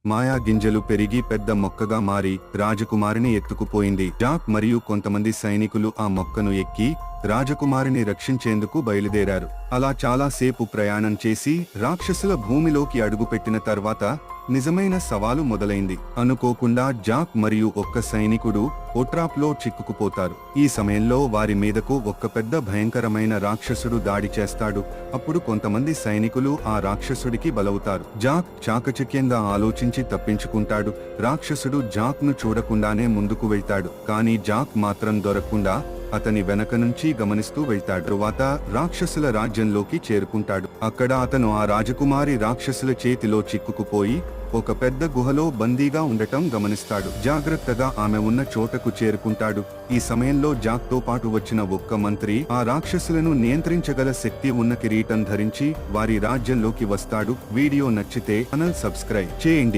మాయా గింజలు పెరిగి పెద్ద మొక్కగా మారి రాజకుమారిని ఎత్తుకుపోయింది. జాక్ మరియు కొంతమంది సైనికులు ఆ మొక్కను ఎక్కి రాజకుమారిని రక్షించేందుకు బయలుదేరారు. అలా చాలా సేపు ప్రయాణం చేసి రాక్షసుల భూమిలోకి అడుగుపెట్టిన తర్వాత నిజమైన సవాలు మొదలైంది. అనుకోకుండా జాక్ మరియు ఒక్క సైనికుడు ఓట్రాప్ లో చిక్కుకుపోతారు. ఈ సమయంలో వారి మీదకు ఒక్క పెద్ద భయంకరమైన రాక్షసుడు దాడి చేస్తాడు. అప్పుడు కొంతమంది సైనికులు ఆ రాక్షసుడికి బలవుతారు. జాక్ చాకచక్యంగా ఆలోచించి తప్పించుకుంటాడు. రాక్షసుడు జాక్ ను చూడకుండానే ముందుకు వెళ్తాడు. కానీ జాక్ మాత్రం దొరకకుండా అతని వెనక నుంచి గమనిస్తూ వెళ్తాడు. తరువాత రాక్షసుల రాజ్యంలోకి చేరుకుంటాడు. అక్కడ అతను ఆ రాజకుమారి రాక్షసుల చేతిలో చిక్కుకుపోయి ఒక పెద్ద గుహలో బందీగా ఉండటం గమనిస్తాడు. జాగ్రత్తగా ఆమె ఉన్న చోటకు చేరుకుంటాడు. ఈ సమయంలో జాక్ తో పాటు వచ్చిన ఒక్క మంత్రి ఆ రాక్షసులను నియంత్రించగల శక్తి ఉన్న కిరీటం ధరించి వారి రాజ్యంలోకి వస్తాడు. వీడియో నచ్చితే ఛానల్ సబ్స్క్రైబ్ చేయండి.